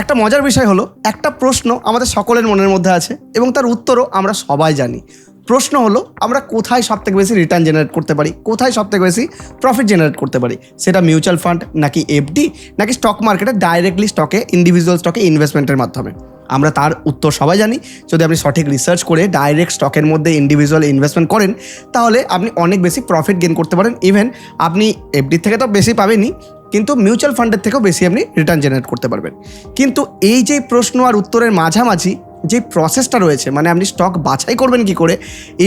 একটা মজার বিষয় হলো, একটা প্রশ্ন আমাদের সকলের মনের মধ্যে আছে এবং তার উত্তরও আমরা সবাই জানি। প্রশ্ন হলো, আমরা কোথায় সবথেকে বেশি রিটার্ন জেনারেট করতে পারি, কোথায় সবথেকে বেশি প্রফিট জেনারেট করতে পারি? সেটা মিউচুয়াল ফান্ড, নাকি এফডি, নাকি স্টক মার্কেটে ডাইরেক্টলি স্টকে, ইন্ডিভিজুয়াল স্টকে ইনভেস্টমেন্টের মাধ্যমে? আমরা তার উত্তর সবাই জানি। যদি আপনি সঠিক রিসার্চ করে ডাইরেক্ট স্টকের মধ্যে ইন্ডিভিজুয়াল ইনভেস্টমেন্ট করেন, তাহলে আপনি অনেক বেশি প্রফিট গেইন করতে পারেন। ইভেন আপনি এফডির থেকে তো বেশি পাবেনই, কিন্তু মিউচুয়াল ফান্ডের থেকেও বেশি আপনি রিটার্ন জেনারেট করতে পারবেন। কিন্তু এই যে প্রশ্ন আর উত্তরের মাঝামাঝি যে প্রসেসটা রয়েছে, মানে আপনি স্টক বাছাই করবেন কি করে,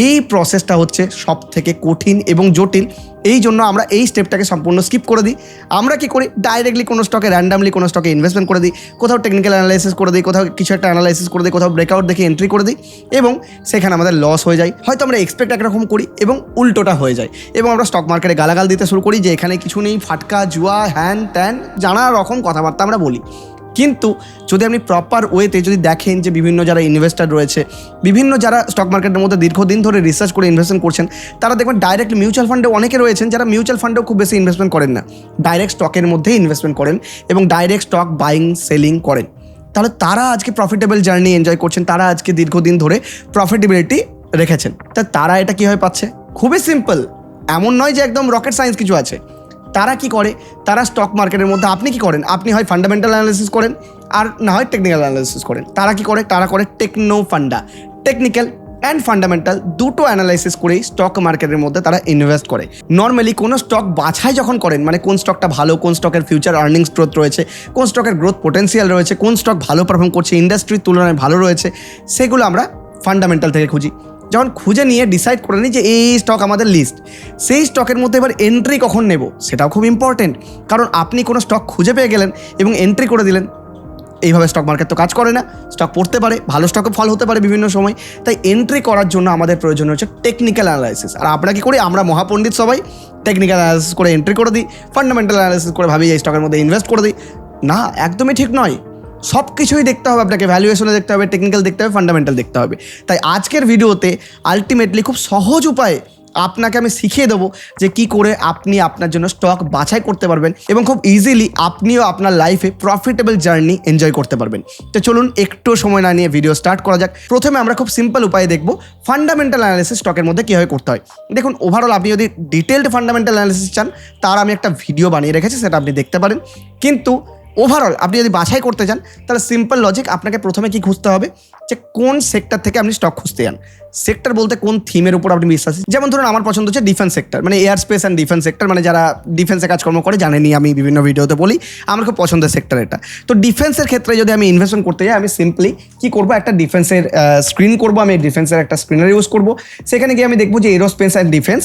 এই প্রসেসটা হচ্ছে সব থেকে কঠিন এবং জটিল। এই জন্য আমরা এই স্টেপটাকে সম্পূর্ণ স্কিপ করে দিই। আমরা কি করি, ডাইরেক্টলি কোনো স্টকে, র্যান্ডামলি কোনো স্টকে ইনভেস্টমেন্ট করে দিই, কোথাও টেকনিক্যাল অ্যানালাইসিস করে দিই, কোথাও কিছু একটা অ্যানালাইসিস করে দিই, কোথাও ব্রেকআউট দেখে এন্ট্রি করে দিই এবং সেখানে আমাদের লস হয়ে যায়। হয়তো আমরা এক্সপেক্ট একরকম করি এবং উল্টোটা হয়ে যায় এবং আমরা স্টক মার্কেটে গালাগাল দিতে শুরু করি যে এখানে কিছু নেই, ফাটকা, জুয়া, হ্যান ত্যান, নানা রকম কথাবার্তা আমরা বলি। কিন্তু যদি আপনি প্রপার ওয়েতে যদি দেখেন যে বিভিন্ন যারা ইনভেস্টার রয়েছে, বিভিন্ন যারা স্টক মার্কেটের মধ্যে দীর্ঘদিন ধরে রিসার্চ করে ইনভেস্টমেন্ট করছেন, তারা দেখবেন ডাইরেক্ট মিউচুয়াল ফান্ডে অনেকে রয়েছেন যারা মিউচুয়াল ফান্ডেও খুব বেশি ইনভেস্টমেন্ট করেন না, ডাইরেক্ট স্টকের মধ্যেই ইনভেস্টমেন্ট করেন এবং ডাইরেক্ট স্টক বাইং সেলিং করেন। তাহলে তারা আজকে প্রফিটেবল জার্নি এনজয় করছেন, তারা আজকে দীর্ঘদিন ধরে প্রফিটেবিলিটি রেখেছেন। তা তারা এটা কীভাবে পাচ্ছে? খুবই সিম্পল, এমন নয় যে একদম রকেট সায়েন্স কিছু আছে। তারা কি করে, তারা স্টক মার্কেটের মধ্যে, আপনি কি করেন, আপনি হয় ফান্ডামেন্টাল অ্যানালাইসিস করেন আর না হয় টেকনিক্যাল অ্যানালাইসিস করেন। তারা কি করে, তারা করে techno funda, technical and fundamental দুটো অ্যানালাইসিস করেই স্টক মার্কেটের মধ্যে তারা ইনভেস্ট করে। নর্মালি কোনো স্টক বাছাই যখন করেন, মানে কোন স্টকটা ভালো, কোন স্টকের ফিউচার আর্নিংস গ্রোথ রয়েছে, কোন স্টকের গ্রোথ পোটেন্সিয়াল রয়েছে, কোন স্টক ভালো পারফর্ম করছে, ইন্ডাস্ট্রির তুলনায় ভালো রয়েছে, সেগুলো আমরা ফান্ডামেন্টাল থেকে খুঁজি। যখন খুঁজে নিয়ে ডিসাইড করে নিই যে এই স্টক আমাদের লিস্ট, সেই স্টকের মধ্যে এবার এন্ট্রি কখন নেব সেটাও খুব ইম্পর্টেন্ট। কারণ আপনি কোনো স্টক খুঁজে পেয়ে গেলেন এবং এন্ট্রি করে দিলেন, এইভাবে স্টক মার্কেট তো কাজ করে না। স্টক পড়তে পারে, ভালো স্টকে ফল হতে পারে বিভিন্ন সময়। তাই এন্ট্রি করার জন্য আমাদের প্রয়োজন হচ্ছে টেকনিক্যাল অ্যানালাইসিস। আর আমরা কি করি, আমরা মহাপণ্ডিত সবাই টেকনিক্যাল অ্যানালাইসিস করে এন্ট্রি করে দিই, ফান্ডামেন্টাল অ্যানালাইসিস করে ভাবি এই স্টকের মধ্যে ইনভেস্ট করে দিই। না, একদমই ঠিক নয়। সব কিছুই দেখতে হবে আপনাকে, ভ্যালুয়েশনে দেখতে হবে, টেকনিক্যাল দেখতে হবে, ফান্ডামেন্টাল দেখতে হবে। তাই আজকের ভিডিওতে আলটিমেটলি খুব সহজ উপায়ে আপনাকে আমি শিখিয়ে দেবো যে কি করে আপনি আপনার জন্য স্টক বাছাই করতে পারবেন এবং খুব ইজিলি আপনিও আপনার লাইফে প্রফিটেবল জার্নি এনজয় করতে পারবেন। তো চলুন একটু সময় না নিয়ে ভিডিও স্টার্ট করা যাক। প্রথমে আমরা খুব সিম্পল উপায়ে দেখব ফান্ডামেন্টাল অ্যানালিসিস স্টকের মধ্যে কীভাবে করতে হয়। দেখুন, ওভারঅল আপনি যদি ডিটেলড ফান্ডামেন্টাল অ্যানালিসিস চান, তার আমি একটা ভিডিও বানিয়ে রেখেছি, সেটা আপনি দেখতে পারেন। কিন্তু ওভারঅল আপনি যদি বাছাই করতে চান, তাহলে সিম্পল লজিক, আপনাকে প্রথমে কি খুঁজতে হবে যে কোন সেক্টর থেকে আপনি স্টক খুঁজতে যান। সেক্টর বলতে কোন থিমের উপর আপনি বিশ্বাসী। যেমন ধরুন আমার পছন্দ হচ্ছে ডিফেন্স সেক্টর, মানে air space and defence sector, মানে যারা ডিফেন্সে কাজকর্ম করে, জানেনি আমি বিভিন্ন ভিডিওতে বলি, আমার খুব পছন্দের সেক্টর এটা। তো ডিফেন্সের ক্ষেত্রে যদি আমি ইনভেস্টমেন্ট করতে যাই, আমি সিম্পলি কি করবো, একটা ডিফেন্সের স্ক্রিন করবো। আমি ডিফেন্সের একটা স্ক্রিনার ইউজ করবো। সেখানে গিয়ে আমি দেখবো যে এরোস্পেস অ্যান্ড ডিফেন্স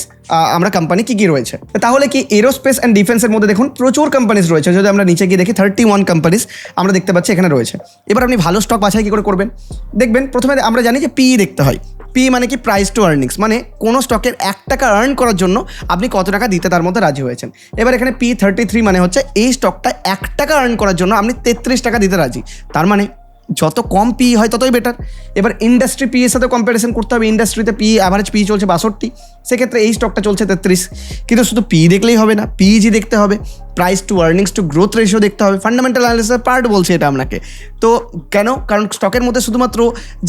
আমরা কোম্পানি কী কী রয়েছে। তাহলে কি এরোস্পেস অ্যান্ড ডিফেন্সের মধ্যে দেখুন প্রচুর কোম্পানিজ রয়েছে। যদি আমরা নিচে গিয়ে দেখি 31 কোম্পানিজ আমরা দেখতে পাচ্ছি এখানে রয়েছে। এবার আপনি ভালো স্টক বাছাই কী করে করবেন, দেখবেন প্রথমে আমরা জানি যে পিই দেখতে হয়। পি মানে কি, প্রাইস টু আর্নিংস, মানে কোনো স্টকের 1 টাকা আর্ন করার জন্য আপনি কত টাকা দিতে তার মধ্যে রাজি হয়েছেন। এবার এখানে P33 মানে হচ্ছে এই স্টকটা 1 টাকা আর্ন করার জন্য আপনি 33 টাকা দিতে রাজি। তার মানে যত কম পি হয় ততই বেটার। এবার ইন্ডাস্ট্রি পি এর সাথে কম্পারিজন করতে হবে। ইন্ডাস্ট্রিতে পি অ্যাভারেজ পি চলছে 62, সেক্ষেত্রে এই স্টকটা চলছে 33। কিন্তু শুধু পি দেখলেই হবে না, পিজি দেখতে হবে, price to earnings to growth ratio দেখতে হবে। ফান্ডামেন্টাল অ্যানালিসিসের পার্ট বলছে এটা আপনাকে। তো কেন? কারণ স্টকের মধ্যে শুধুমাত্র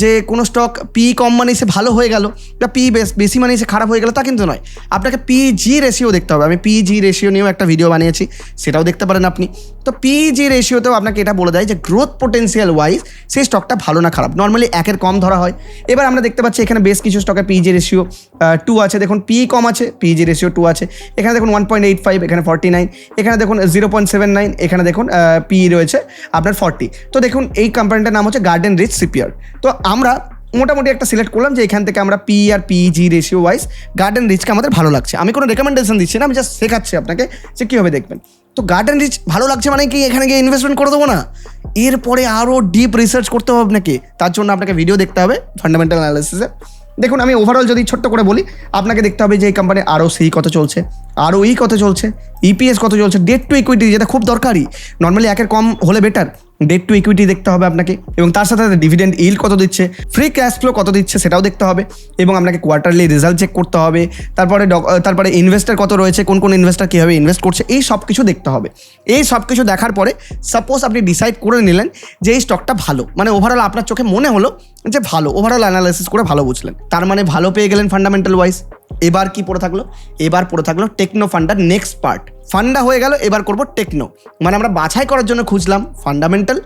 যে কোনো স্টক পি কম মানে সে ভালো হয়ে গেল বা পি বেশি মানে সে খারাপ হয়ে গেল, তা কিন্তু নয়। আপনাকে পিজি রেশিও দেখতে হবে। আমি পিজি রেশিও নিয়েও একটা ভিডিও বানিয়েছি, সেটাও দেখতে পারেন আপনি। তো পিজি রেশিওতেও আপনাকে এটা বলে দেয় যে গ্রোথ পোটেন্সিয়াল ওয়াইজ সেই স্টকটা ভালো না খারাপ। নর্মালি 1-এর কম ধরা হয়। এবার আমরা দেখতে পাচ্ছি এখানে বেশ কিছু স্টকের পিজি রেশিও 2 আছে। দেখুন পি কম আছে, পিজি রেশিও 2 আছে। এখানে দেখুন 1.85, এখানে 49, এখানে দেখুন 0.79, এখানে দেখুন পি রয়েছে আপনার 40। তো দেখুন এই কোম্পানিটার নাম হচ্ছে গার্ডেন রিচ শিপইয়ার্ড। তো আমরা মোটামুটি একটা সিলেক্ট করলাম যে এখান থেকে আমরা P R PG ratio wise garden রিচকে আমাদের ভালো লাগছে। আমি কোনো রেকমেন্ডেশন দিচ্ছি না, আমি জাস্ট শেখাচ্ছি আপনাকে যে কীভাবে দেখবেন। তো গার্ডেন রিচ ভালো লাগছে মানে কি এখানে গিয়ে ইনভেস্টমেন্ট করে দেবো না, এরপরে আরও ডিপ রিসার্চ করতে হবে আপনাকে। তার জন্য আপনাকে ভিডিও দেখতে হবে ফান্ডামেন্টাল অ্যানালিসিসে। দেখুন আমি ওভারঅল যদি ছোট্ট করে বলি, আপনাকে দেখতে হবে যে এই কোম্পানির ROC কত চলছে, ROE কত চলছে, EPS কত চলছে, ডেট টু ইকুইটি যেটা খুব দরকারি। নর্মালি 1-এর কম হলে বেটার, ডেট টু ইকুইটি দেখতে হবে আপনাকে, এবং তার সাথে সাথে ডিভিডেন্ড ইল্ড কত দিচ্ছে, ফ্রি ক্যাশ ফ্লো কত দিচ্ছে সেটাও দেখতে হবে, এবং আপনাকে কোয়ার্টারলি রেজাল্ট চেক করতে হবে। তারপরে ইনভেস্টার কত রয়েছে, কোন কোন ইনভেস্টার কীভাবে ইনভেস্ট করছে, এই সব কিছু দেখতে হবে। এই সব কিছু দেখার পরে সাপোজ আপনি ডিসাইড করে নিলেন যে এই স্টকটা ভালো, মানে ওভারঅল আপনার চোখে মনে হলো যে ভালো, ওভারঅল অ্যানালাইসিস করে ভালো বুঝলেন, তার মানে ভালো পেয়ে গেলেন ফান্ডামেন্টাল ওয়াইজ। এবার কি পড়ে থাকলো, এবার পড়ে থাকলো টেকনো ফান্ডার নেক্সট পার্ট। ফান্ডা হয়ে গেল, এবার করব টেকনো, মানে আমরা বাছাই করার জন্য খুঁজলাম ফান্ডামেন্টাল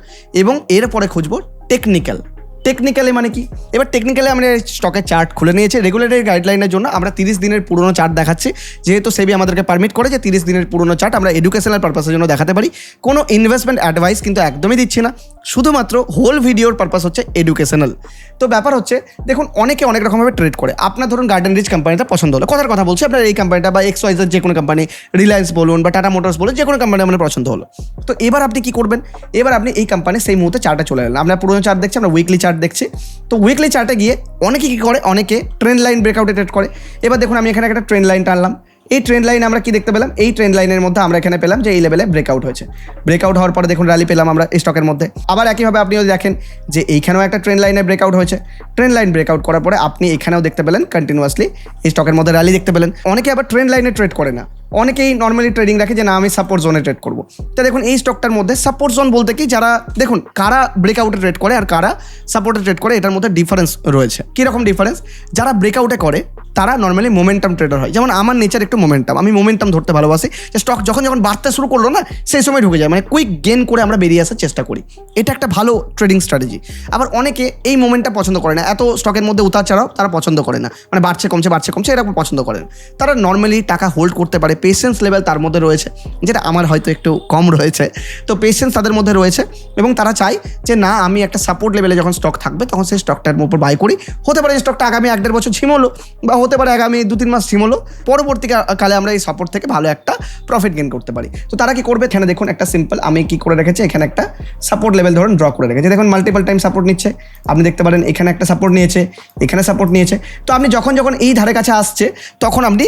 এবং এরপরে খুঁজবো টেকনিক্যাল। টেকনিক্যালি মানে কি, এবার টেকনিক্যালি আমরা স্টকের চার্ট খুলে নিয়েছি। রেগুলেটরি গাইডলাইনের জন্য আমরা 30 দিনের পুরনো চার্ট দেখাচ্ছি, যেহেতু সেবি আমাদেরকে পারমিট করে যে 30 দিনের পুরনো চার্ট আমরা এডুকেশনাল পারপাসের জন্য দেখাতে পারি। কোনো ইনভেস্টমেন্ট অ্যাডভাইস কিন্তু একদমই দিচ্ছি না, শুধুমাত্র হোল ভিডিওর পারপাস হচ্ছে এডুকেশনাল। তো ব্যাপার হচ্ছে দেখুন, অনেকে অনেক রকমভাবে ট্রেড করে। আপনার ধরুন গার্ডেন রিচ কোম্পানিটা পছন্দ হলো, কথার কথা বলছি, আপনার এই কোম্পানিটা বা XYZ যে কোনো কোম্পানি, রিলায়েন্স বলুন বা টাটা মোটরস বলুন, যে কোনো কোম্পানি আপনার পছন্দ হলো। তো এবার আপনি কি করবেন, এবার আপনি এই কোম্পানি সেই মুহূর্তে চার্টে চলে এলেন। আমরা পুরনো চার্ট দেখছি, আমরা উইকলি চার্ট দেখছি। তো উইকলি চার্টে গিয়ে অনেকে কী করে, অনেকে ট্রেন্ড লাইন ব্রেকআউটে ট্রেড করে। এবার দেখুন আমি এখানে একটা ট্রেন্ড লাইন টানলাম। এই ট্রেন্ড লাইন আমরা কি দেখতে পেলাম, এই ট্রেন্ড লাইনের মধ্যে আমরা এখানে পেলাম যে এই লেভেলে ব্রেকআউট হয়েছে। ব্রেকআউট হওয়ার পরে দেখুন র্যালি পেলাম আমরা এই স্টকের মধ্যে। আবার একইভাবে আপনিও দেখেন যে এইখানেও একটা ট্রেন্ড লাইনে ব্রেকআউট হয়েছে। ট্রেন্ড লাইন ব্রেকআউট করার পরে আপনি এখানেও দেখতে পেলেন কন্টিনিউয়াসলি এই স্টকের মধ্যে র্যালি দেখতে পেলেন। অনেকে আবার ট্রেন্ড লাইনে ট্রেড করে না, অনেকেই নর্মালি ট্রেডিং রাখে যে না আমি সাপোর্ট জোনে ট্রেড করবো। তো দেখুন এই স্টকটার মধ্যে সাপোর্ট জোন বলতে কি, যারা দেখুন কারা ব্রেকআউটে ট্রেড করে আর কারা সাপোর্টে ট্রেড করে, এটার মধ্যে ডিফারেন্স রয়েছে। কীরকম ডিফারেন্স, যারা ব্রেকআউটে করে তারা নর্মালি মোমেন্টাম ট্রেডার হয়। যেমন আমার নেচার একটু মোমেন্টাম, আমি মোমেন্টাম ধরতে ভালোবাসি, যে স্টক যখন বাড়তে শুরু করলো না সেই সময় ঢুকে যায়, মানে কুইক গেন করে আমরা বেরিয়ে আসার চেষ্টা করি। এটা একটা ভালো ট্রেডিং স্ট্র্যাটেজি। আবার অনেকে এই মোমেন্টটা পছন্দ করে না, এত স্টকের মধ্যে উতার চড়াও তারা পছন্দ করে না, মানে বাড়ছে কমছে এরকম পছন্দ করে না। তারা নর্মালি টাকা হোল্ড করতে পারে, পেশেন্স লেভেল তার মধ্যে রয়েছে, যেটা আমার হয়তো একটু কম রয়েছে। তো পেশেন্স তাদের মধ্যে রয়েছে এবং তারা চায় যে না আমি একটা সাপোর্ট লেভেলে যখন স্টক থাকবে তখন সেই স্টকটার উপর বাই করি। হতে পারে এই স্টকটা আগামী 1-1.5 বছর ঝিমলো, বা হতে পারে আগামী 2-3 মাস ঝিমলো, পরবর্তীকালে আমরা এই সাপোর্ট থেকে ভালো একটা প্রফিট গেইন করতে পারি। তো তারা কি করবে, এখানে দেখুন একটা সিম্পল আমি কি করে রেখেছি, এখানে একটা সাপোর্ট লেভেল ধরুন ড্র করে রেখেছি। দেখুন মাল্টিপল টাইম সাপোর্ট নিচ্ছে, আপনি দেখতে পারেন এখানে একটা সাপোর্ট নিয়েছে, এখানে সাপোর্ট নিয়েছে। তো আপনি যখন এই ধারে কাছে আসছে তখন আপনি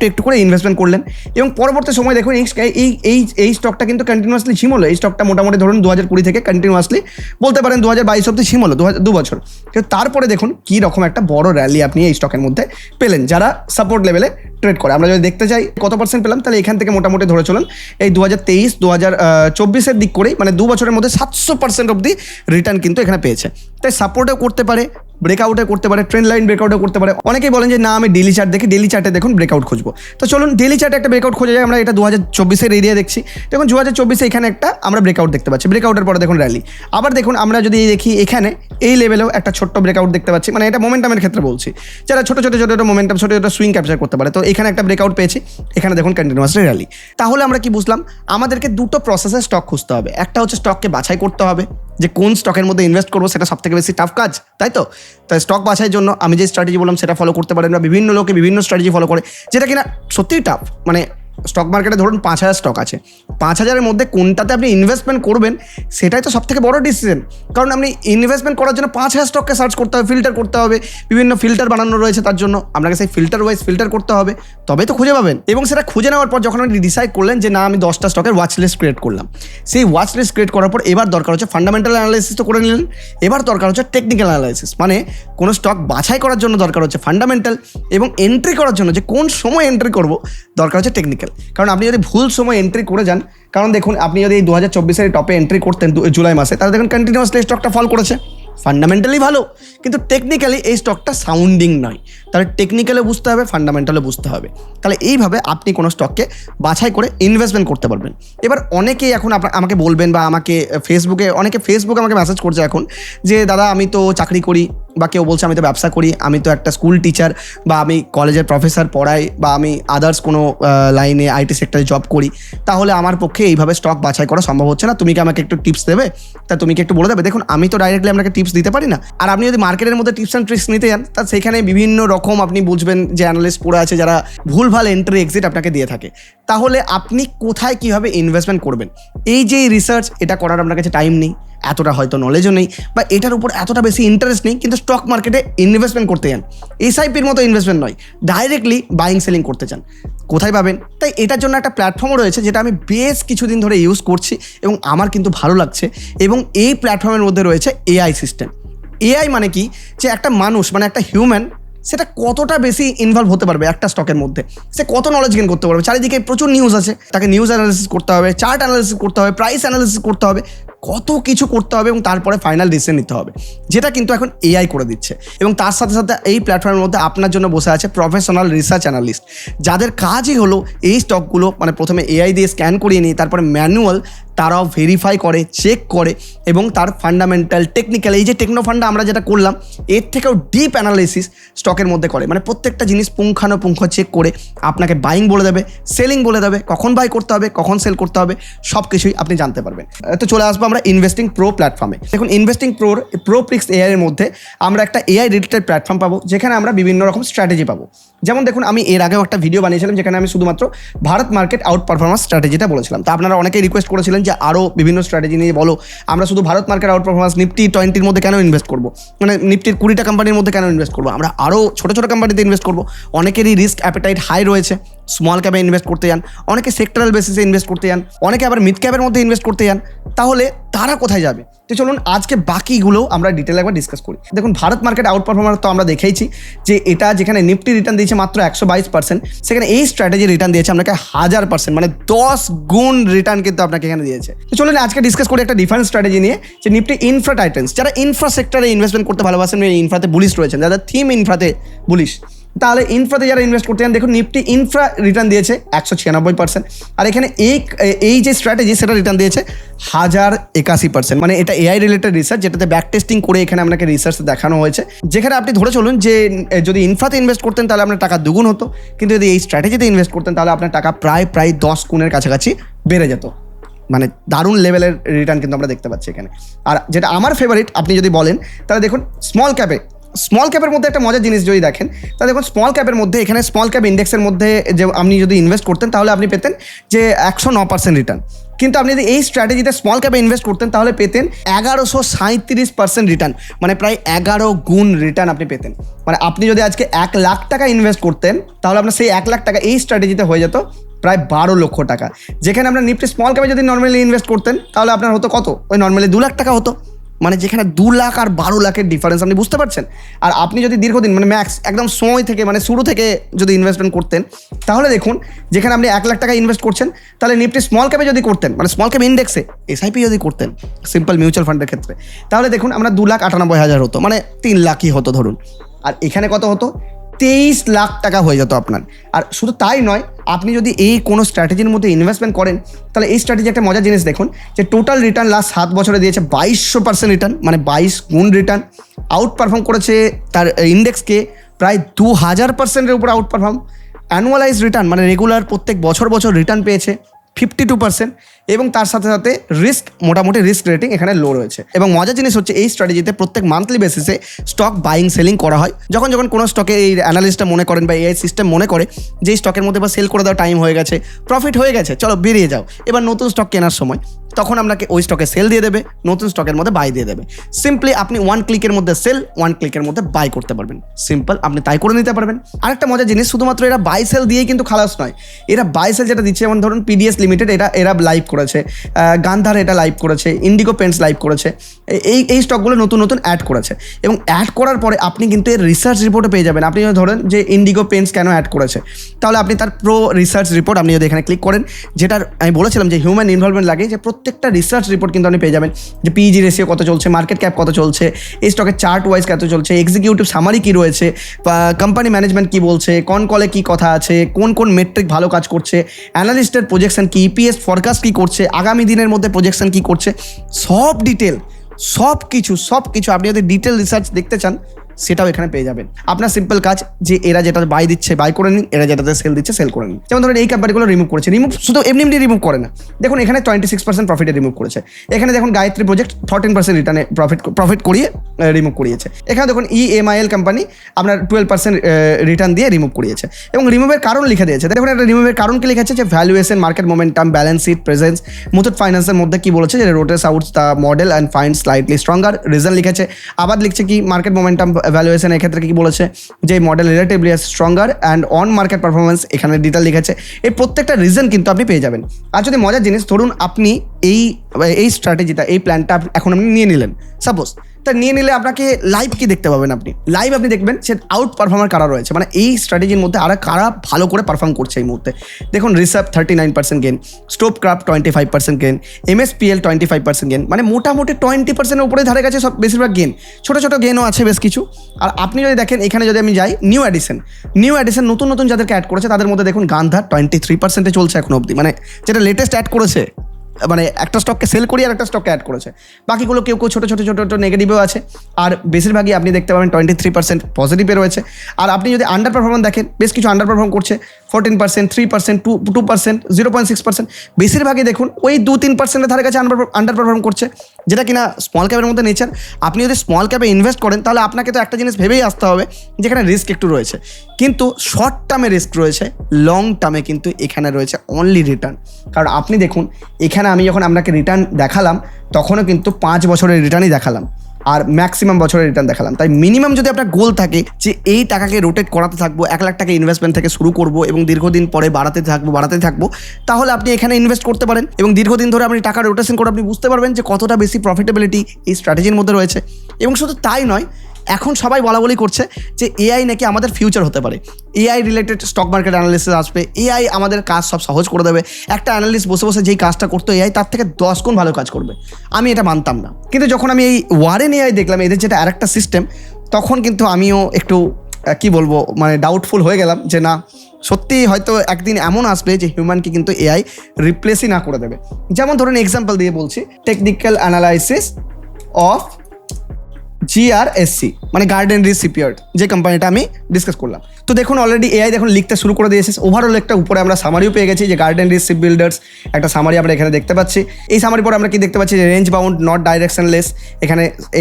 একটু করে ইনভেস্টমেন্ট করলেন, এবং পরবর্তী সময় দেখুন এই স্টকটা কিন্তু কন্টিনিউয়াসলি ঝিমলো। এই স্টকটা মোটামুটি ধরুন 2020 থেকে কন্টিনিউয়াসলি বলতে পারেন 2022 অব্দি ঝিমলো, 2 বছর। কিন্তু তারপরে দেখুন কী রকম একটা বড় র্যালি আপনি এই স্টকের মধ্যে পেলেন, যারা সাপোর্ট লেভেলে ট্রেড করে। আমরা যদি দেখতে চাই কত পার্সেন্ট পেলাম, তাহলে এখান থেকে মোটামুটি ধরে চলুন এই 2023-2024 দিক করেই, মানে 2 বছরের মধ্যে 700% অব্দি রিটার্ন কিন্তু এখানে পেয়েছে। তাই সাপোর্টও করতে পারে, ব্রেকআউটে করতে পারে, ট্রেন্ড লাইন ব্রেকআউটও করতে পারে। অনেকেই বলেন যে না আমি ডেলি চার্ট দেখি, ডেলি চার্টে দেখুন ব্রেকআউট খুঁজবো। তো চলুন ডেলি চার্টে একটা ব্রেকআউট খুঁজে যাই। আমরা এটা 2024 এরিয়া দেখছি। দেখুন 2024 এখানে একটা আমরা ব্রেকআউট দেখতে পাচ্ছি, ব্রেকআউটের পরে দেখুন র্যালি। আবার দেখুন আমরা যদি দেখি এখানে এই লেভেলেও একটা ছোট্ট ব্রেকআউট দেখতে পাচ্ছি, মানে এটা মোমেন্টামের ক্ষেত্রে বলছি, যারা ছোটো মোমেন্টাম ছোটো সুইং ক্যাপচার করতে পারে। তো এখানে একটা ব্রেকআউট পেয়েছি, এখানে দেখুন কন্টিনিউয়াসলি র্যালি। তাহলে আমরা কি বুঝলাম, আমাদেরকে দুটো প্রসেসে স্টক খুঁজতে হবে। একটা হচ্ছে স্টককে বাছাই করতে হবে, যে কোন স্টকের মধ্যে ইনভেস্ট করবো, সেটা সবথেকে বেশি টাফ কাজ, তাই তো। তাই স্টক বাছাইয়ের জন্য আমি যে স্ট্র্যাটেজি বললাম সেটা ফলো করতে পারেন, বা বিভিন্ন লোকে বিভিন্ন স্ট্র্যাটেজি ফলো করে, যেটা কিনা সত্যিই টাফ। মানে স্টক মার্কেটে ধরুন 5000 স্টক আছে, 5000-এর মধ্যে কোনটাতে আপনি ইনভেস্টমেন্ট করবেন সেটাই তো সবথেকে বড় ডিসিশন। কারণ আপনি ইনভেস্টমেন্ট করার জন্য 5000 স্টককে সার্চ করতে হবে, ফিল্টার করতে হবে, বিভিন্ন ফিল্টার বানানো রয়েছে তার জন্য। আপনাকে সেই ফিল্টার ওয়াইজ ফিল্টার করতে হবে, তবেই তো খুঁজে পাবেন। এবং সেটা খুঁজে নেওয়ার পর যখন আপনি ডিসাইড করলেন যে না আমি 10টা স্টকের ওয়াচ লিস্ট ক্রিয়েট করলাম, সেই ওয়াচ লিস্ট ক্রিয়েট করার পর এবার দরকার হচ্ছে ফান্ডামেন্টাল অ্যানালাইসিস তো করে নিলেন, এবার দরকার হচ্ছে টেকনিক্যাল অ্যানালাইসিস। মানে কোনো স্টক বাছাই করার জন্য দরকার হচ্ছে ফান্ডামেন্টাল, এবং এন্ট্রি করার জন্য যে কোন সময় এন্ট্রি করব দরকার হচ্ছে টেকনিক্যাল। কারণ আপনি যদি ভুল সময় এন্ট্রি করে যান, কারণ দেখুন আপনি যদি এই 2024-এর টপে এন্ট্রি করতেন জুলাই মাসে, তাহলে দেখুন কন্টিনিউয়াসলি স্টকটা ফল করেছে। ফান্ডামেন্টালি ভালো, কিন্তু টেকনিক্যালি এই স্টকটা সাউন্ডিং নয়। তাহলে টেকনিক্যালে বুঝতে হবে, ফান্ডামেন্টালে বুঝতে হবে। তাহলে এইভাবে আপনি কোনো স্টককে বাছাই করে ইনভেস্টমেন্ট করতে পারবেন। এবার অনেকেই এখন আমাকে বলবেন, বা আমাকে ফেসবুকে আমাকে মেসেজ করছে এখন, যে দাদা আমি তো চাকরি করি, বা কেউ বলছে আমি তো ব্যবসা করি, আমি তো একটা স্কুল টিচার, বা আমি কলেজের প্রফেসর পড়াই, বা আমি আদার্স কোনো লাইনে আইটি সেক্টরে জব করি, তাহলে আমার পক্ষে এইভাবে স্টক বাছাই করা সম্ভব হচ্ছে না। তুমি কি আমাকে একটু টিপস দেবে? তা তুমি কি একটু বলে দেবে? দেখুন আমি তো ডাইরেক্টলি আপনাকে টিপস দিতে পারি না। আর আপনি যদি মার্কেটের মধ্যে টিপস অ্যান্ড ট্রিক্স নিতে যান, তা সেখানে বিভিন্ন রকম আপনি বুঝবেন যে অ্যানালিস্ট পড়ে আছে যারা ভুলভাল এন্ট্রি এক্সিট আপনাকে দিয়ে থাকে। তাহলে আপনি কোথায় কীভাবে ইনভেস্টমেন্ট করবেন, এই যে রিসার্চ, এটা করার আপনার কাছে টাইম নেই। এতটা হয়তো নলেজও নেই বা এটার উপর এতটা বেশি ইন্টারেস্ট নেই, কিন্তু স্টক মার্কেটে ইনভেস্টমেন্ট করতে চান, এসআইপির মতো ইনভেস্টমেন্ট নয়, ডাইরেক্টলি বাইং সেলিং করতে চান, কোথায় পাবেন? তাই এটার জন্য একটা প্ল্যাটফর্মও রয়েছে যেটা আমি বেশ কিছুদিন ধরে ইউজ করছি এবং আমার কিন্তু ভালো লাগছে। এবং এই প্ল্যাটফর্মের মধ্যে রয়েছে এআই সিস্টেম। এআই মানে কি, যে একটা মানুষ মানে একটা হিউম্যান সেটা কতটা বেশি ইনভলভ হতে পারবে একটা স্টকের মধ্যে, সে কত নলেজ গেইন করতে পারবে। চারিদিকে প্রচুর নিউজ আছে, তাকে নিউজ অ্যানালিসিস করতে হবে, চার্ট অ্যানালিসিস করতে হবে, প্রাইস অ্যানালিসিস করতে হবে, কত কিছু করতে হবে এবং তারপরে ফাইনাল ডিসিশন নিতে হবে, যেটা কিন্তু এখন এআই করে দিচ্ছে। এবং তার সাথে সাথে এই প্ল্যাটফর্মের মধ্যে আপনার জন্য বসে আছে প্রফেশনাল রিসার্চ অ্যানালিস্ট, যাদের কাজই হলো এই স্টকগুলো মানে প্রথমে এআই দিয়ে স্ক্যান করিয়ে নিয়ে তারপরে ম্যানুয়াল তারাও ভেরিফাই করে, চেক করে এবং তার ফান্ডামেন্টাল টেকনিক্যাল এই যে টেকনো ফান্ডা আমরা যেটা করলাম এর থেকেও ডিপ অ্যানালাইসিস স্টকের মধ্যে করে, মানে প্রত্যেকটা জিনিস পুঙ্খানুপুঙ্খ চেক করে আপনাকে বাইং বলে দেবে, সেলিং বলে দেবে, কখন বাই করতে হবে, কখন সেল করতে হবে, সব কিছুই আপনি জানতে পারবেন। তো চলে আসবো আমরা ইনভেস্টিং প্রো প্ল্যাটফর্মে। দেখুন ইনভেস্টিং প্রো প্রিক্স এআই এর মধ্যে আমরা একটা এআই রিলেটেড প্ল্যাটফর্ম পাবো, যেখানে আমরা বিভিন্ন রকম স্ট্র্যাটেজি পাবো। যেমন দেখুন আমি এর আগেও একটা ভিডিও বানিয়েছিলাম যেখানে আমি শুধুমাত্র ভারত মার্কেট আউট পারফরমেন্স স্ট্র্যাটেজিটা বলেছিলাম। তা আপনারা অনেকেই রিকোয়েস্ট করেছিলেন যে আরও বিভিন্ন স্ট্র্যাটেজি নিয়ে বলো, আমরা শুধু Bharat market outperformance Nifty 20-র মধ্যে কেন ইনভেস্ট করবো, মানে নিফটির 20টা কোম্পানির মধ্যে কেন ইনভেস্ট করবো, আমরা আরও ছোটো ছোটো কোম্পানিতে ইনভেস্ট করবো। অনেকেরই রিস্ক অ্যাপেটাইট হাই রয়েছে, স্মল ক্যাপে ইনভেস্ট করতে যান, অনেকে সেক্টরাল বেসিসে ইনভেস্ট করতে যান, অনেকে আবার মিড ক্যাপের মধ্যে ইনভেস্ট করতে যান, তাহলে তারা কোথায় যাবে? তো চলুন আজকে বাকিগুলো আমরা ডিটেলে একবার ডিসকাস করি। দেখুন ভারত মার্কেট আউট পারফরমেন্স তো আমরা দেখেইছি যে এটা যেখানে নিফটি রিটার্ন দিয়েছে মাত্র 122%, সেখানে এই স্ট্র্যাটেজি রিটার্ন দিয়েছে আপনাকে 1000%, মানে 10 গুণ রিটার্ন কিন্তু আপনাকে এখানে দিয়েছে। তো চলুন আজকে ডিসকাস করি একটা ডিফারেন্ট স্ট্র্যাটেজি নিয়ে, যে নিফটি ইনফ্রা টাইটেন্স, যারা ইনফ্রা সেক্টরে ইনভেস্টমেন্ট করতে ভালোবাসেন, ইনফ্রাতে বুলিশ রয়েছেন, যাদের থিম ইনফ্রাতে বুলিশ, তাহলে ইনফ্রাতে যারা ইনভেস্ট করতে চান, দেখুন নিফটি ইনফ্রা রিটার্ন দিয়েছে 196%, আর এখানে এই যে স্ট্র্যাটেজি সেটা রিটার্ন দিয়েছে 1081%। মানে এটা এআই রিলেটেড রিসার্চ, যেটাতে ব্যাক টেস্টিং করে এখানে আপনাকে রিসার্চ দেখানো হয়েছে, যেখানে আপনি ধরে চলুন যে যদি ইনফ্রাতে ইনভেস্ট করতেন তাহলে আপনার টাকা দুগুণ হতো, কিন্তু যদি এই স্ট্র্যাটেজিতে ইনভেস্ট করতেন তাহলে আপনার টাকা প্রায় 10 গুণের কাছাকাছি বেড়ে যেত। মানে দারুণ লেভেলের রিটার্ন কিন্তু আমরা দেখতে পাচ্ছি এখানে। আর যেটা আমার ফেভারিট আপনি যদি বলেন তাহলে দেখুন স্মল ক্যাপের মধ্যে একটা মজার জিনিস যদি দেখেন, তাহলে দেখুন স্মল ক্যাপের মধ্যে এখানে স্মল ক্যাপ ইন্ডেক্সের মধ্যে যে আপনি যদি ইনভেস্ট করতেন তাহলে আপনি পেতেন যে 109% রিটার্ন, কিন্তু আপনি যদি এই স্ট্র্যাটেজিতে স্মল ক্যাপে ইনভেস্ট করতেন তাহলে পেতেন 1137% রিটার্ন, মানে প্রায় 11 গুণ রিটার্ন আপনি পেতেন। মানে আপনি যদি আজকে 1 লাখ টাকা ইনভেস্ট করতেন তাহলে আপনার সেই 1 লাখ টাকা এই স্ট্র্যাটেজিতে হয়ে যেত প্রায় 12 লক্ষ টাকা। যেখানে আপনার নিফটি স্মল ক্যাপে যদি নর্মালি ইনভেস্ট করতেন তাহলে আপনার হতো কত, ওই নর্মালি 2 লাখ টাকা হতো। মানে যেখানে 2 লাখ আর 12 লাখের ডিফারেন্স আপনি বুঝতে পারছেন। আর আপনি যদি দীর্ঘদিন মানে ম্যাক্স একদম সময় থেকে মানে শুরু থেকে যদি ইনভেস্টমেন্ট করতেন তাহলে দেখুন যেখানে আপনি 1 লাখ টাকা ইনভেস্ট করছেন, তাহলে নিফটি স্মল ক্যাপে যদি করতেন, মানে স্মল ক্যাপ ইন্ডেক্সে এসআইপি যদি করতেন সিম্পল মিউচুয়াল ফান্ডের ক্ষেত্রে, তাহলে দেখুন আমরা 2,98,000 হতো, মানে 3 লাখই হতো ধরুন। আর এখানে কত হতো, 23 লাখ টাকা হয়ে যেত আপনার। আর শুধু তাই নয়, আপনি যদি এই কোনো স্ট্র্যাটেজির মধ্যে ইনভেস্টমেন্ট করেন তাহলে এই স্ট্র্যাটেজি একটা মজার জিনিস দেখুন যে টোটাল রিটার্ন লাস্ট 7 বছরে দিয়েছে 2200% রিটার্ন, মানে 22 গুণ রিটার্ন। আউট পারফর্ম করেছে তার ইন্ডেক্সকে প্রায় 2000%-এর উপর আউট পারফর্ম। অ্যানুয়ালাইজ রিটার্ন মানে রেগুলার প্রত্যেক বছর রিটার্ন পেয়েছে 52%, এবং তার সাথে সাথে মোটামুটি রিস্ক রেটিং এখানে লো রয়েছে। এবং মজার জিনিস হচ্ছে এই স্ট্র্যাটেজিতে প্রত্যেক মান্থলি বেসিসে স্টক বাইং সেলিং করা হয়। যখন কোনো স্টকে এই অ্যানালিস্টটা মনে করেন বা এই সিস্টেম মনে করে যে স্টকের মধ্যে বা সেল করে দেওয়ার টাইম হয়ে গেছে, প্রফিট হয়ে গেছে, চলো বেরিয়ে যাও, এবার নতুন স্টক কেনার সময়, তখন আপনাকে ওই স্টকে সেল দিয়ে দেবে, নতুন স্টকের মধ্যে বাই দিয়ে দেবে। সিম্পলি আপনি 1 ক্লিকের মধ্যে সেল, 1 ক্লিকের মধ্যে বাই করতে পারবেন। সিম্পল, আপনি তাই করে নিতে পারবেন। আরেকটা মজার জিনিস, শুধুমাত্র এরা বাই সেল দিয়েই কিন্তু খালাস নয়, এরা বাই সেল যেটা দিচ্ছে, যেমন ধরুন পিডিএস লিমিটেড এরা লাইভ করেছে, গান্ধার এটা লাইভ করেছে, ইন্ডিগো পেন্টস লাইভ করেছে, এই স্টকগুলো নতুন অ্যাড করেছে। এবং অ্যাড করার পরে আপনি কিন্তু এর রিসার্চ রিপোর্টে পেয়ে যাবেন। আপনি ধরেন যে ইন্ডিগো পেন্টস কেন অ্যাড করেছে, তাহলে আপনি তার প্রো রিসার্চ রিপোর্ট আপনি যদি এখানে ক্লিক করেন, যেটার আমি বলেছিলাম যে হিউম্যান ইনভলভমেন্ট লাগে, যে প্রত্যেকটা রিসার্চ রিপোর্ট কিন্তু আপনি পেয়ে যাবেন, যে পিজি রেশিও কত চলছে, মার্কেট ক্যাপ কত চলছে, এই স্টকের চার্ট ওয়াইজ কত চলছে, এক্সিকিউটিভ সামারি কী রয়েছে, কোম্পানি ম্যানেজমেন্ট কী বলছে, কোন কলে কী কথা আছে, কোন মেট্রিক ভালো কাজ করছে, অ্যানালিস্টের প্রজেকশন কী, ইপিএস ফরকাস্ট কী করছে, আগামী দিনের মধ্যে প্রজেকশন কী করছে, সব ডিটেল সব কিছু আপনি যদি ডিটেল রিসার্চ দেখতে চান সেটাও এখানে পেয়ে যাবেন। আপনার সিম্পল কাজ যে এরা যেটা বাই দিচ্ছে বাই করে নিন, এরা যেটাতে সেল দিচ্ছে সেল করে নিন। যেমন ধরুন এই কোম্পানিগুলো রিমুভ করেছে, রিমুভ শুধু এমনি রিমুভ করে না, দেখুন এখানে 26% প্রফিটে রিমুভ করেছে। এখানে দেখুন গায়ত্রী প্রজেক্ট 14% রিটার্নে প্রফিট করিয়ে রিমুভ করিয়েছে। এখানে দেখুন EMIL কোম্পানি আপনার 12% রিটার্ন দিয়ে রিমুভ করিয়েছে এবং রিমুভের কারণ লিখে দিয়েছে। দেখুন একটা রিমুভের কারণ কি লিখেছে যে valuation, market momentum, balance sheet, presence. Muthoot ফাইন্যান্সের মধ্যে কি বলেছে যে rotates out the model and find slightly stronger, reason লিখেছে। আবার লিখছে কি মার্কেট মোমেন্টাম ভ্যালুয়েশন এক্ষেত্রে কি বলেছে যে model relatively stronger and on market performance এখানে ডিটেল লিখেছে। এই প্রত্যেকটা রিজন কিন্তু আপনি পেয়ে যাবেন। আর যদি মজার জিনিস, ধরুন আপনি এই স্ট্র্যাটেজিটা, এই প্ল্যানটা এখন আপনি নিয়ে নিলেন, সাপোজ তা নিয়ে নিলে আপনাকে লাইভ কি দেখতে পাবেন? আপনি দেখবেন সে আউট পারফর্মার কারা রয়েছে, মানে এই স্ট্র্যাটেজির মধ্যে আর কারা ভালো করে পারফর্ম করছে এই মুহূর্তে। দেখুন reserve 39% gain, stop craft 25% gain, MSPL 25% gain, মানে মোটামুটি 20%-এর উপরে ধারে কাছে সব বেশিরভাগ গেন। ছোটো ছোটো গেনও আছে বেশ কিছু। আর আপনি যদি দেখেন এখানে যদি আমি যাই নিউ অ্যাডিশন নতুন যাদেরকে অ্যাড করেছে তাদের মধ্যে দেখুন গান্ধার 23% চলছে এখন অবধি, মানে যেটা লেটেস্ট অ্যাড করেছে, মানে একটা স্টককে সেল করি আর একটা স্টককে অ্যাড করেছে। বাকিগুলো কেউ ছোটো নেগেটিভও আছে, আর বেশিরভাগই আপনি দেখতে পাবেন 23% পজিটিভে রয়েছে। আর আপনি যদি আন্ডার পারফরমেন্স দেখেন, বেশ কিছু আন্ডার পারফর্ম করছে, 14%, 3%, 2%, 0.6%। বেশিরভাগই দেখুন ওই 2-3%-এর ধারে কাছে আন্ডার পারফর্ম করছে, যেটা কিনা স্মল ক্যাপের মধ্যে নেচার। আপনি যদি স্মল ক্যাপে ইনভেস্ট করেন তাহলে আপনাকে তো একটা জিনিস ভেবেই আসতে হবে যেখানে রিস্ক একটু রয়েছে, কিন্তু শর্ট টার্মে রিস্ক রয়েছে, লং টার্মে কিন্তু এখানে রয়েছে অনলি রিটার্ন। কারণ আপনি দেখুন এখানে আমি যখন আপনাকে রিটার্ন দেখালাম তখনও কিন্তু 5 বছরের রিটার্নই দেখালাম আর ম্যাক্সিমাম বছরের রিটার্ন দেখালাম। তাই মিনিমাম যদি আপনার গোল থাকে যে এই টাকাকে রোটেট করাতে থাকবো, 1 লাখ টাকা ইনভেস্টমেন্ট থেকে শুরু করব এবং দীর্ঘদিন পরে বাড়াতে থাকবো, তাহলে আপনি এখানে ইনভেস্ট করতে পারেন এবং দীর্ঘদিন ধরে আপনি টাকা রোটেশন করে আপনি বুঝতে পারবেন যে কতটা বেশি প্রফিটেবিলিটি এই স্ট্র্যাটেজির মধ্যে রয়েছে। এবং শুধু তাই নয়, এখন সবাই বলা করছে যে AI নাকি আমাদের ফিউচার হতে পারে, AI related stock market analysis আসবে, AI আমাদের কাজ সব সহজ করে দেবে। একটা অ্যানালিস্ট বসে যেই কাজটা করতো AI তার থেকে 10 গুণ ভালো কাজ করবে। আমি এটা মানতাম না, কিন্তু যখন আমি এই ওয়ারেন AI দেখলাম, এদের যেটা আরেকটা সিস্টেম, তখন কিন্তু আমিও একটু কি বলবো, মানে ডাউটফুল হয়ে গেলাম যে না, সত্যি হয়তো একদিন এমন আসবে যে হিউম্যানকে কিন্তু AI রিপ্লেসই না করে দেবে। যেমন ধরুন এক্সাম্পল দিয়ে বলছি, টেকনিক্যাল অ্যানালাইসিস অফ GRSC মানে গার্ডেন রিচ শিপইয়ার্ড, যে কোম্পানিটা আমি ডিসকাস করলাম। তো দেখুন অলরেডি AI দেখুন লিখতে শুরু করে দিয়েছে। ওভারঅল একটা উপরে আমরা সামারিও পেয়ে গেছি যে গার্ডেন রিচ শিপ বিল্ডার্স, একটা সামারি আমরা এখানে দেখতে পাচ্ছি। এই সামারি পরে আমরা কি দেখতে পাচ্ছি যে রেঞ্জ বাউন্ড নট ডাইরেকশনলেস,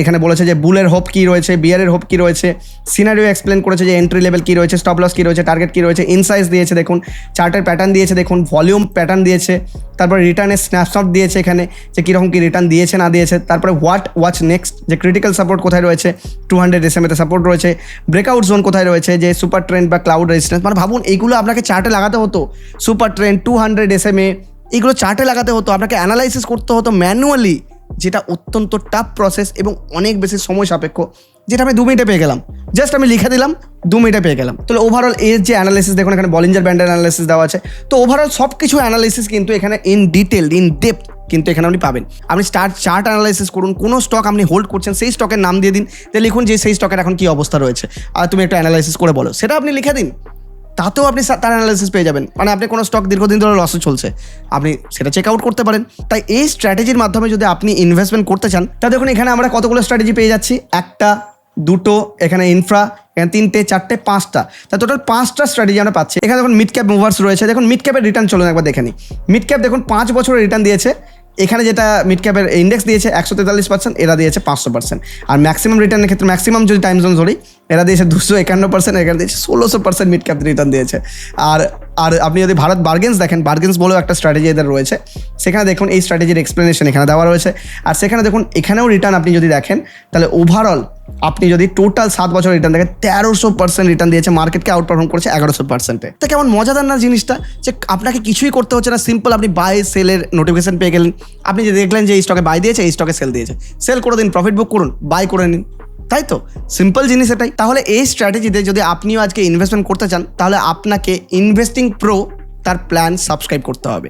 এখানে বলেছে যে বুলের হোপ কী রয়েছে, বিয়ারের হোপ কী রয়েছে, সিনারিও এক্সপ্লেন করেছে যে এন্ট্রি লেভেল কী রয়েছে, স্টপ লস কী রয়েছে, টার্গেট কী রয়েছে, ইনসাইজ দিয়েছে, দেখুন চার্টের প্যাটার্ন দিয়েছে, দেখুন ভলিউম প্যাটার্ন দিয়েছে, তারপরে রিটার্নের স্ন্যাপশট দিয়েছে এখানে যে কীরকম কী রিটার্ন দিয়েছে না দিয়েছে, তারপরে ওয়াচ নেক্সট, যে ক্রিটিক্যাল সাপোর্ট কোথায় রয়েছে, 200 SMA-তে সাপোর্ট রয়েছে, ব্রেকআউট জোন কোথায় রয়েছে, যে সুপার ট্রেন্ড বা ক্লাউড রেজিস্ট্যান্স, মানে ভাবুন এইগুলো আপনাকে চার্টে লাগাতে হতো, সুপার ট্রেন্ড, 200 SMA, এইগুলো চার্টে লাগাতে হতো, আপনাকে অ্যানালাইসিস করতে হতো ম্যানুয়ালি, যেটা অত্যন্ত টাফ প্রসেস এবং অনেক বেশি সময় সাপেক্ষ, যেটা আমি 2 মিনিটে পেয়ে গেলাম। জাস্ট আমি লিখে দিলাম, 2 মিনিটে পেয়ে গেলাম। তাহলে ওভারঅল এর যে অ্যানালাইসিস দেখুন, এখানে বলিঞ্জার ব্যান্ডের অ্যানালাইসিস দেওয়া আছে। তো ওভারঅল সব কিছু অ্যানালাইসিস কিন্তু এখানে ইন ডিটেল, ইন ডেপথ কিন্তু এখানে আপনি পাবেন। আপনি চার্ট অ্যানালাইসিস করুন, কোনো স্টক আপনি হোল্ড করছেন সেই স্টকের নাম দিয়ে দিন, তো লিখুন যে সেই স্টকের এখন কী অবস্থা রয়েছে আর তুমি একটা অ্যানালাইসিস করে বলো, সেটা আপনি লিখে দিন, তাতেও আপনি তার অ্যানালাইসিস পেয়ে যাবেন। মানে আপনি কোনো স্টক দীর্ঘদিন ধরে লসে চলছে, আপনি সেটা চেক আউট করতে পারেন। তাই এই স্ট্র্যাটেজির মাধ্যমে যদি আপনি ইনভেস্টমেন্ট করতে চান, তা দেখুন এখানে আমরা কতগুলো স্ট্র্যাটেজি পেয়ে যাচ্ছি, 1টা 2টো, এখানে ইনফ্রা, এখানে 3টে 4টে 5টা, তা টোটাল 5টা স্ট্র্যাটেজি আমরা পাচ্ছি। এখানে দেখুন মিড ক্যাপ মুভার্স রয়েছে, দেখুন মিড ক্যাপের রিটার্ন চলুন একবার দেখে নিই। মিড ক্যাপ দেখুন 5 বছরের রিটার্ন দিয়েছে। এখানে যেটা মিড ক্যাপের ইন্ডেক্স দিয়েছে 143%, এরা দিয়েছে 500%। আর ম্যাক্সিমাম রিটার্নের ক্ষেত্রে ম্যাক্সিমাম যদি টাইম জোন ধরি, এরা দিয়েছে 251%, এখানে দিয়েছে 1600% মিড ক্যাপ রিটার্ন দিয়েছে। আর আপনি যদি ভারত বার্গেন্স দেখেন, বার্গেন্স বলেও একটা স্ট্র্যাটেজি এদের রয়েছে, সেখানে দেখুন এই স্ট্র্যাটেজির এক্সপ্লেনেশন এখানে দেওয়া রয়েছে। আর সেখানে দেখুন এখানেও রিটার্ন আপনি যদি দেখেন, তাহলে ওভারঅল আপনি যদি টোটাল 7 বছর রিটার্ন দেখেন 1300% রিটার্ন দিয়েছে, মার্কেটকে আউট পারফর্ম করেছে 1100%-এ। তো কেমন মজাদার না জিনিসটা, যে আপনাকে কিছুই করতে হচ্ছে না, সিম্পল আপনি বাই সেলের নোটিফিকেশন পেয়ে গেলেন। আপনি যে দেখলেন যে এই স্টকে বাই দিয়েছে, এই স্টকে সেল দিয়েছে, সেল করে দিন, প্রফিট বুক করুন, বাই করে নিন, তাই তো সিম্পল জিনিস এটাই। তাহলে এই স্ট্র্যাটেজিতে যদি আপনিও আজকে ইনভেস্টমেন্ট করতে চান, তাহলে আপনাকে ইনভেস্টিং প্রো তার প্ল্যান সাবস্ক্রাইব করতে হবে।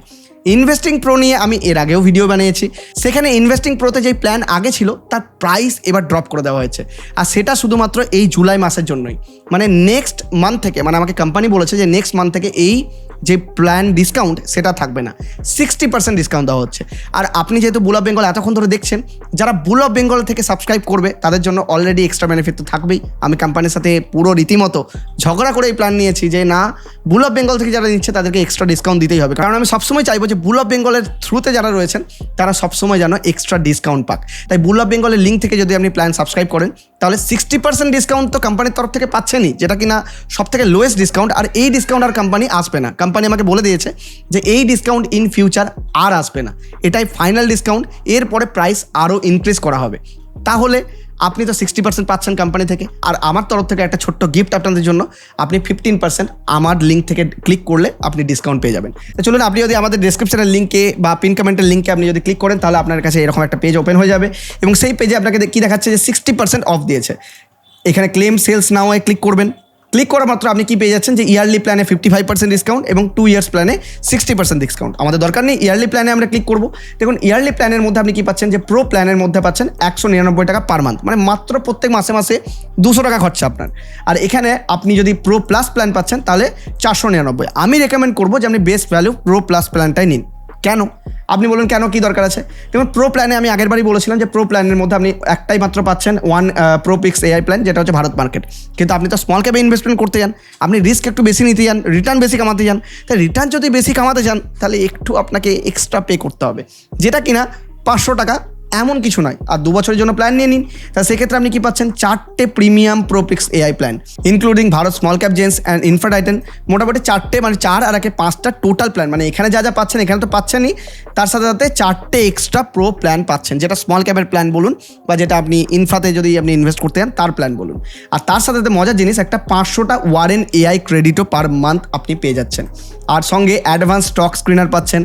ইনভেস্টিং প্রো নিয়ে আমি এর আগেও ভিডিও বানিয়েছি, সেখানে ইনভেস্টিং প্রোতে যেই প্ল্যান আগে ছিল তার প্রাইস এবার ড্রপ করে দেওয়া হয়েছে, আর সেটা শুধুমাত্র এই জুলাই মাসের জন্যই। মানে নেক্সট মান্থ থেকে, মানে আমাকে কোম্পানি বলেছে যে নেক্সট মান্থ থেকে এই যে প্ল্যান ডিসকাউন্ট সেটা থাকবে না, 60% ডিসকাউন্ট দেওয়া হচ্ছে। আর আপনি যেহেতু বুল অফ বেঙ্গল এতক্ষণ ধরে দেখছেন, যারা বুল অফ বেঙ্গল থেকে সাবস্ক্রাইব করবে তাদের জন্য অলরেডি এক্সট্রা বেনিফিট তো থাকবেই। আমি কোম্পানির সাথে পুরো রীতিমতো ঝগড়া করে এই প্ল্যান নিয়েছি যে না, বুল অফ বেঙ্গল থেকে যারা নিচ্ছে তাদেরকে এক্সট্রা ডিসকাউন্ট দিতেই হবে, কারণ আমি সবসময় চাইবো যে বুল অফ বেঙ্গলের থ্রুতে যারা রয়েছেন তারা সবসময় যেন এক্সট্রা ডিসকাউন্ট পাক। তাই বুল অফ বেঙ্গলের লিঙ্ক থেকে যদি আপনি প্ল্যান সাবস্ক্রাইব করেন তাহলে 60% ডিসকাউন্ট তো কোম্পানির তরফ থেকে পাচ্ছেনই, যেটা কিনা সব থেকে লোয়েস্ট ডিসকাউন্ট। আর এই ডিসকাউন্ট আর কোম্পানি আসবে না, কোম্পানি আমাকে বলে দিয়েছে যে এই ডিসকাউন্ট ইন ফিউচার আর আসবে না, এটাই ফাইনাল ডিসকাউন্ট, এরপরে প্রাইস আরও ইনক্রিজ করা হবে। তাহলে আপনি তো 60% পাচ্ছেন কোম্পানি থেকে, আর আমার তরফ থেকে একটা ছোট্ট গিফট আপনাদের জন্য, আপনি 15% আমার লিঙ্ক থেকে ক্লিক করলে আপনি ডিসকাউন্ট পেয়ে যাবেন। তো চলুন, আপনি যদি আমাদের ডেসক্রিপশনের লিঙ্কে বা পিন কমেন্টের লিঙ্কে আপনি যদি ক্লিক করেন তাহলে আপনার কাছে এরকম একটা পেজ ওপেন হয়ে যাবে, এবং সেই পেজে আপনাকে কি দেখাচ্ছে যে 60% অফ দিয়েছে। এখানে ক্লেম সেলস নাও ক্লিক করবেন, ক্লিক করা মাত্র আপনি কি পেয়ে যাচ্ছেন যে ইয়ারলি প্ল্যানে 55% ডিসকাউন্ট এবং 2 ইয়ার্স প্ল্যানে 60% ডিসকাউন্ট। আমাদের দরকার নেই, ইয়ারলি প্ল্যানে আমরা ক্লিক করবো। দেখুন ইয়ারলি প্ল্যানের মধ্যে আপনি কি পাচ্ছেন যে প্রো প্ল্যানের মধ্যে পাচ্ছেন 199 টাকা পার মান্থ, মানে মাত্র প্রত্যেক মাসে মাসে 200 টাকা খরচা আপনার। আর এখানে আপনি যদি প্রো প্লাস প্ল্যান পাচ্ছেন তাহলে 499। আমি রেকমেন্ড করবো যে আপনি বেস্ট ভ্যালু প্রো প্লাস প্ল্যানটাই নিন। কেন আপনি বলুন কেন, কি দরকার আছে? যেমন প্রো প্ল্যানে আমি আগের বারই বলেছিলাম যে প্রো প্ল্যানের মধ্যে আপনি একটাই মাত্র পাচ্ছেন প্রো পিক্স এআই প্ল্যান, যেটা হচ্ছে ভারত মার্কেট। কিন্তু আপনি তো স্মল ক্যাপে ইনভেস্টমেন্ট করতে যান, আপনি রিস্ক একটু বেশি নিতে যান, রিটার্ন বেশি কামাতে যান। তাই রিটার্ন যদি বেশি কামাতে যান তাহলে একটু আপনাকে এক্সট্রা পে করতে হবে, যেটা কিনা 500 টাকা এমন কিছু নয়। আর 2 বছরের জন্য প্ল্যান নিয়ে নিন, তা সেক্ষেত্রে আপনি কি পাচ্ছেন 4টে premium ProPicks AI plan, including Bharat small cap gems and infra Titan. মোটামুটি 4টে, মানে 4 আর 5টা টোটাল প্ল্যান। মানে এখানে যা যা পাচ্ছেন এখানে তো পাচ্ছেনই, তার সাথে সাথে 4টে এক্সট্রা প্রো প্ল্যান পাচ্ছেন, যেটা স্মল ক্যাপের প্ল্যান বলুন বা যেটা আপনি ইনফ্রাতে যদি আপনি ইনভেস্ট করতে চান তার প্ল্যান বলুন। আর তার সাথে সাথে মজার জিনিস, একটা 500টা ওয়ারেন এআই ক্রেডিটও পার মান্থ আপনি পেয়ে যাচ্ছেন। আর সঙ্গে অ্যাডভান্স স্টক স্ক্রিনার পাচ্ছেন,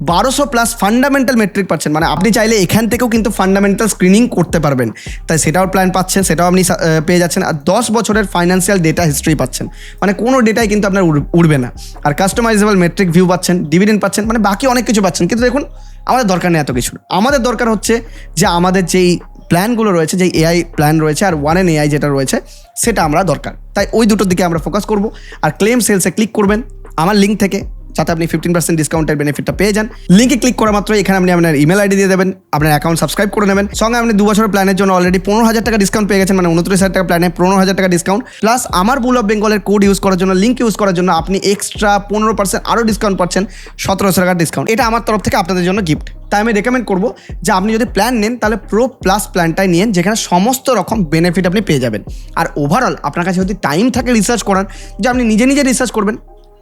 1200+ ফান্ডামেন্টাল মেট্রিক পাচ্ছেন। মানে আপনি চাইলে এখান থেকেও কিন্তু ফান্ডামেন্টাল স্ক্রিনিং করতে পারবেন, তাই সেটাও প্ল্যান পাচ্ছেন, সেটাও আপনি পেয়ে যাচ্ছেন। আর 10 বছরের ফাইন্যান্সিয়াল ডেটা হিস্ট্রি পাচ্ছেন, মানে কোনো ডেটাই কিন্তু আপনার উড়বে না। আর কাস্টমাইজেবল মেট্রিক ভিউ পাচ্ছেন, ডিভিডেন্ড পাচ্ছেন, মানে বাকি অনেক কিছু পাচ্ছেন। কিন্তু দেখুন আমাদের দরকার নেই এত কিছু, আমাদের দরকার হচ্ছে যে আমাদের যেই প্ল্যানগুলো রয়েছে, যেই এআই প্ল্যান রয়েছে আর ওয়ান এন এআই যেটা রয়েছে সেটা আমরা দরকার। তাই ওই দুটোর দিকে আমরা ফোকাস করব। আর ক্লেম সেলসে ক্লিক করবেন আমার লিঙ্ক থেকে, যাতে আপনি 15% ডিসকাউন্টের বেনিফিটটা পেয়ে যান। লিঙ্কে ক্লিক করা মাত্র এখানে আপনি আপনার ইমেল আইডি দিয়ে দেবেন, আপনার অ্যাকাউন্ট সাবস্ক্রাইব করে নেবেন। সঙ্গে আপনি 2 বছরের প্ল্যানের জন্য অলরেডি 15,000 টাকা ডিসকাউন্ট পেয়ে গেছেন, মানে 29,000 টাকা প্ল্যানে 15,000 টাকা ডিসকাউন্ট, প্লাস আমার বুল অফ বেঙ্গলের কোড ইউজ করার জন্য, লিঙ্ক ইউজ করার জন্য আপনি এক্সট্রা 15% আরও ডিসকাউন্ট পাচ্ছেন, 1700 টাকার ডিসকাউন্ট। এটা আমার তরফ থেকে আপনাদের জন্য গিফট। তাই আমি রেকমেন্ড করবো যে আপনি যদি প্ল্যান নেন তাহলে প্রো প্লাস প্ল্যানটাই নিন, যেখানে সমস্ত রকম বেনিফিট আপনি পেয়ে যাবেন। আর ওভারঅল আপনার কাছে যদি টাইম থাকে রিসার্চ করার, যে আপনি নিজে নিজে রিসার্চ করবেন,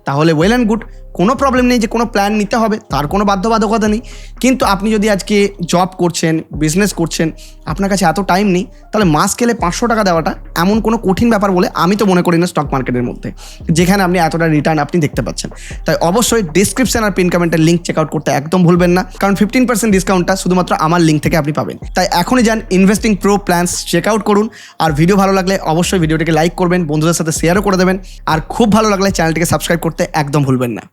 তাহলে ওয়েল অ্যান্ড গুড, কোনো প্রবলেম নেই যে কোনো প্ল্যান নিতে হবে, তার কোনো বাধ্যবাধকতা নেই। কিন্তু আপনি যদি আজকে জব করছেন, বিজনেস করছেন, আপনার কাছে এত টাইম নেই, তাহলে মাস গেলে 500 টাকা দেওয়াটা এমন কোনো কঠিন ব্যাপার বলে আমি তো মনে করি না স্টক মার্কেটের মধ্যে, যেখানে আপনি এতটা রিটার্ন আপনি দেখতে পাচ্ছেন। তাই অবশ্যই ডিসক্রিপশন আর পিন কমেন্টের লিঙ্ক চেক আউট করতে একদম ভুলবেন না, কারণ 15% ডিসকাউন্টটা শুধুমাত্র আমার লিঙ্ক থেকে আপনি পাবেন। তাই এখনই যান investing pro plans check out করুন। আর ভিডিও ভালো লাগলে অবশ্যই ভিডিওটিকে লাইক করবেন, বন্ধুদের সাথে শেয়ারও করে দেবেন। আর খুব ভালো লাগলে চ্যানেলটিকে সাবস্ক্রাইব করতে একদম ভুলবেন না।